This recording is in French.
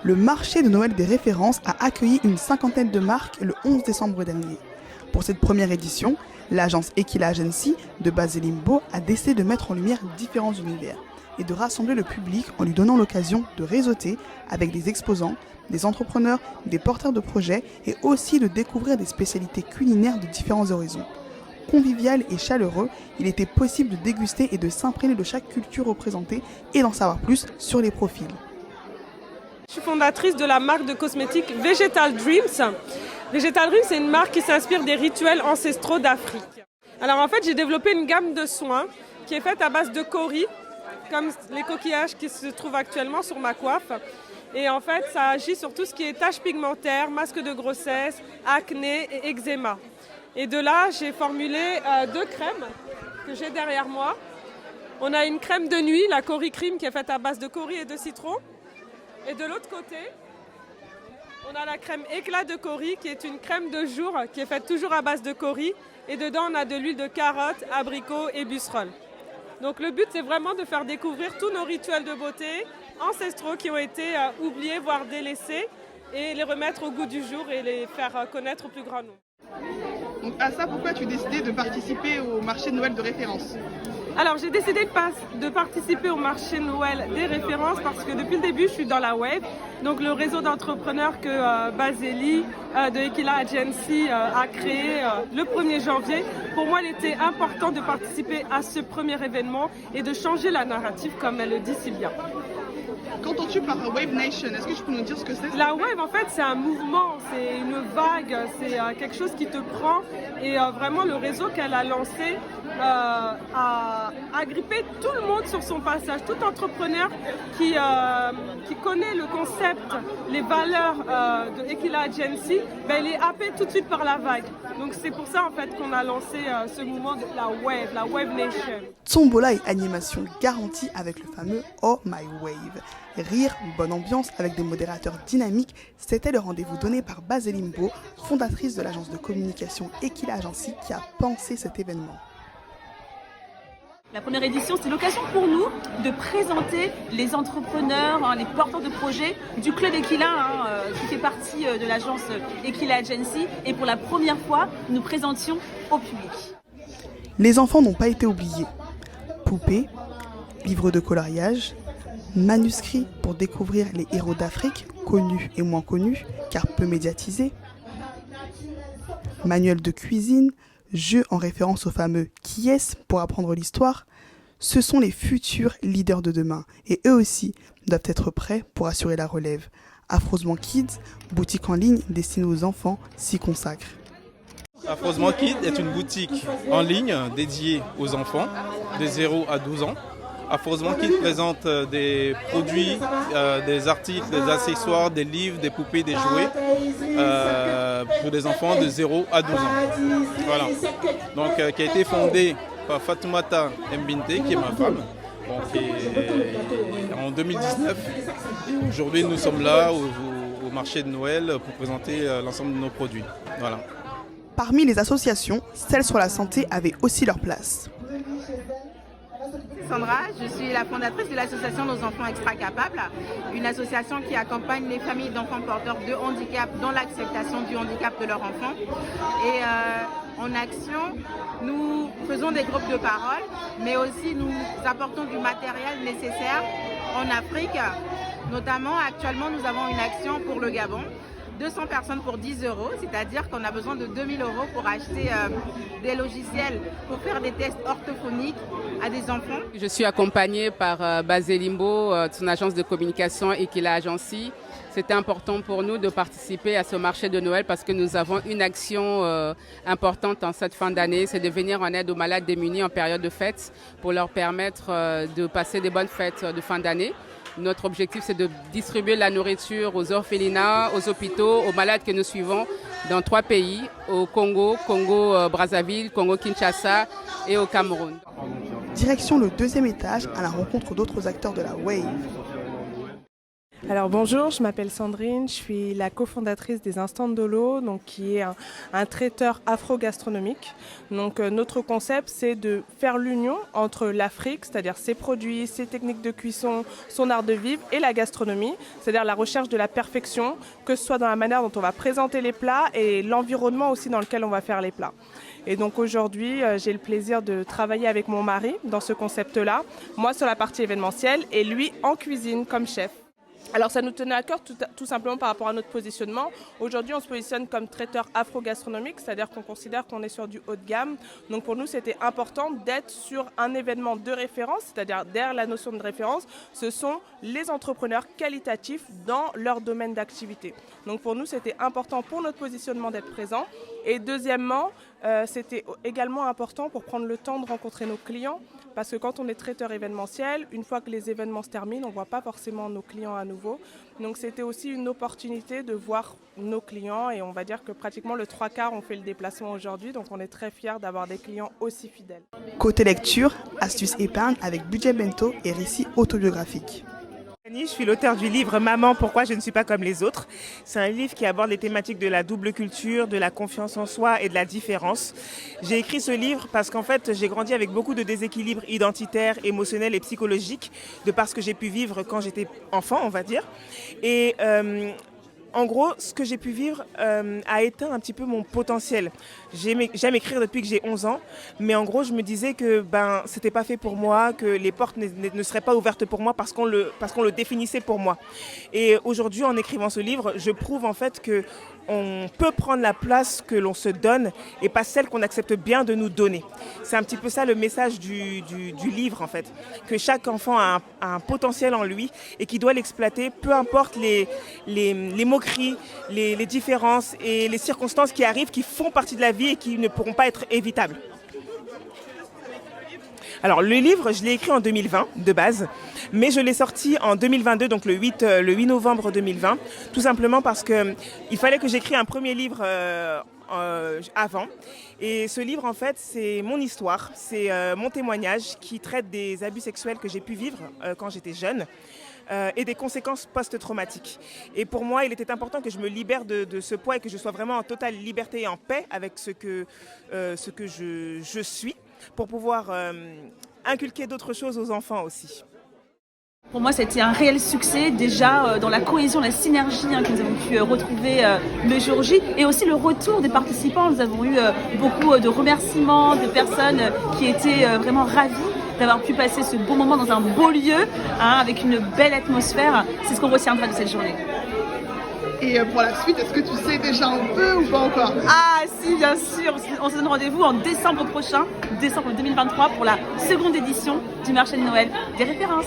Le marché de Noël des références a accueilli une cinquantaine de marques le 11 décembre dernier. Pour cette première édition, l'agence Equila Agency de Baselimbo a décidé de mettre en lumière différents univers et de rassembler le public en lui donnant l'occasion de réseauter avec des exposants, des entrepreneurs, des porteurs de projets et aussi de découvrir des spécialités culinaires de différents horizons. Convivial et chaleureux, il était possible de déguster et de s'imprégner de chaque culture représentée et d'en savoir plus sur les profils. Je suis fondatrice de la marque de cosmétiques Vegetal Dreams. Vegetal Dreams, c'est une marque qui s'inspire des rituels ancestraux d'Afrique. Alors en fait, j'ai développé une gamme de soins qui est faite à base de cauris, comme les coquillages qui se trouvent actuellement sur ma coiffe. Et en fait, ça agit sur tout ce qui est taches pigmentaires, masques de grossesse, acné et eczéma. Et de là, j'ai formulé 2 crèmes que j'ai derrière moi. On a une crème de nuit, la Cori Cream, qui est faite à base de cauris et de citron. Et de l'autre côté, on a la crème éclat de cauris, qui est une crème de jour, qui est faite toujours à base de cauris. Et dedans, on a de l'huile de carotte, abricot et busserole. Donc le but, c'est vraiment de faire découvrir tous nos rituels de beauté ancestraux qui ont été oubliés, voire délaissés, et les remettre au goût du jour et les faire connaître au plus grand nombre. Donc à ça, pourquoi tu as décidé de participer au marché de Noël de référence ? Alors j'ai décidé de participer au marché Noël des références parce que depuis le début je suis dans la Wave, donc le réseau d'entrepreneurs que Baseli de Equila Agency a créé le 1er janvier. Pour moi il était important de participer à ce premier événement et de changer la narrative comme elle le dit si bien. Qu'entends-tu par Wave Nation ? Est-ce que tu peux nous dire ce que c'est ? La Wave, en fait, c'est un mouvement, c'est une vague, c'est quelque chose qui te prend. Et vraiment, le réseau qu'elle a lancé a agrippé tout le monde sur son passage. Tout entrepreneur qui connaît le concept, les valeurs de Equila Agency, ben, il est happé tout de suite par la vague. Donc c'est pour ça, en fait, qu'on a lancé ce mouvement de la Wave Nation. Tombola et animation garantie avec le fameux Oh My Wave. Rire, bonne ambiance avec des modérateurs dynamiques, c'était le rendez-vous donné par Baselimbo, fondatrice de l'agence de communication Equila Agency qui a pensé cet événement. La première édition, c'est l'occasion pour nous de présenter les entrepreneurs, les porteurs de projets du club Equila, qui fait partie de l'agence Equila Agency. Et pour la première fois, nous présentions au public. Les enfants n'ont pas été oubliés. Poupées, livres de coloriage, manuscrits pour découvrir les héros d'Afrique, connus et moins connus, car peu médiatisés, manuels de cuisine, jeux en référence au fameux « Qui est-ce » pour apprendre l'histoire, ce sont les futurs leaders de demain, et eux aussi doivent être prêts pour assurer la relève. Affreusement Kids, boutique en ligne destinée aux enfants, s'y consacre. Affreusement Kids est une boutique en ligne dédiée aux enfants de 0 à 12 ans. Affreusement Kids présente des produits, des articles, des accessoires, des livres, des poupées, des jouets pour des enfants de 0 à 12 ans. Voilà. Donc, qui a été fondée par Fatoumata Mbinte, qui est ma femme, en 2019. Et aujourd'hui, nous sommes là au marché de Noël pour présenter l'ensemble de nos produits. Voilà. Parmi les associations, celles sur la santé avaient aussi leur place. Sandra, je suis la fondatrice de l'association Nos Enfants Extra Capables, une association qui accompagne les familles d'enfants porteurs de handicap dans l'acceptation du handicap de leurs enfants. Et en action, nous faisons des groupes de parole, mais aussi nous apportons du matériel nécessaire en Afrique. Notamment, actuellement, nous avons une action pour le Gabon. 200 personnes pour 10 €, c'est-à-dire qu'on a besoin de 2000 € pour acheter des logiciels pour faire des tests orthophoniques à des enfants. Je suis accompagnée par Baselimbo, son agence de communication Equila Agency. C'était important pour nous de participer à ce marché de Noël parce que nous avons une action importante en cette fin d'année, c'est de venir en aide aux malades démunis en période de fête pour leur permettre de passer des bonnes fêtes de fin d'année. Notre objectif, c'est de distribuer la nourriture aux orphelinats, aux hôpitaux, aux malades que nous suivons dans 3 pays, au Congo, Congo-Brazzaville, Congo-Kinshasa et au Cameroun. Direction le 2e étage à la rencontre d'autres acteurs de la Wave. Alors bonjour, je m'appelle Sandrine, je suis la cofondatrice des Instants de l'eau, donc qui est un traiteur afro-gastronomique. Donc notre concept, c'est de faire l'union entre l'Afrique, c'est-à-dire ses produits, ses techniques de cuisson, son art de vivre, et la gastronomie, c'est-à-dire la recherche de la perfection, que ce soit dans la manière dont on va présenter les plats et l'environnement aussi dans lequel on va faire les plats. Et donc aujourd'hui, j'ai le plaisir de travailler avec mon mari dans ce concept-là, moi sur la partie événementielle et lui en cuisine comme chef. Alors ça nous tenait à cœur tout simplement par rapport à notre positionnement. Aujourd'hui, on se positionne comme traiteur afro-gastronomique, c'est-à-dire qu'on considère qu'on est sur du haut de gamme. Donc pour nous, c'était important d'être sur un événement de référence, c'est-à-dire derrière la notion de référence, ce sont les entrepreneurs qualitatifs dans leur domaine d'activité. Donc pour nous, c'était important pour notre positionnement d'être présent. Et deuxièmement, c'était également important pour prendre le temps de rencontrer nos clients, parce que quand on est traiteur événementiel, une fois que les événements se terminent, on ne voit pas forcément nos clients à nouveau. Donc c'était aussi une opportunité de voir nos clients, et on va dire que pratiquement le 3/4 ont fait le déplacement aujourd'hui, donc on est très fiers d'avoir des clients aussi fidèles. Côté lecture, astuces épargne avec budget bento et récits autobiographiques. Je suis l'auteur du livre Maman, pourquoi je ne suis pas comme les autres. C'est un livre qui aborde les thématiques de la double culture, de la confiance en soi et de la différence. J'ai écrit ce livre parce qu'en fait, j'ai grandi avec beaucoup de déséquilibres identitaires, émotionnels et psychologiques de par ce que j'ai pu vivre quand j'étais enfant, on va dire. Et en gros, ce que j'ai pu vivre a éteint un petit peu mon potentiel. J'aime écrire depuis que j'ai 11 ans, mais en gros, je me disais que c'était pas fait pour moi, que les portes ne seraient pas ouvertes pour moi parce qu'on le définissait pour moi. Et aujourd'hui, en écrivant ce livre, je prouve en fait que on peut prendre la place que l'on se donne et pas celle qu'on accepte bien de nous donner. C'est un petit peu ça le message du livre en fait, que chaque enfant a un potentiel en lui et qui doit l'exploiter, peu importe les moqueries, les différences et les circonstances qui arrivent, qui font partie de la vie et qui ne pourront pas être évitables. Alors le livre, je l'ai écrit en 2020 de base, mais je l'ai sorti en 2022, donc le 8 novembre 2020, tout simplement parce qu'il fallait que j'écris un premier livre avant. Et ce livre, en fait, c'est mon histoire, c'est mon témoignage qui traite des abus sexuels que j'ai pu vivre quand j'étais jeune. Et des conséquences post-traumatiques. Et pour moi, il était important que je me libère de ce poids et que je sois vraiment en totale liberté et en paix avec ce que je suis, pour pouvoir inculquer d'autres choses aux enfants aussi. Pour moi, c'était un réel succès, déjà dans la cohésion, la synergie que nous avons pu retrouver le jour J, et aussi le retour des participants. Nous avons eu beaucoup de remerciements, de personnes qui étaient vraiment ravies d'avoir pu passer ce beau moment dans un beau lieu, avec une belle atmosphère. C'est ce qu'on retiendra de cette journée. Et pour la suite, est-ce que tu sais déjà un peu ou pas encore? Ah si, bien sûr. On se donne rendez-vous en décembre prochain, décembre 2023, pour la seconde édition du marché de Noël des références.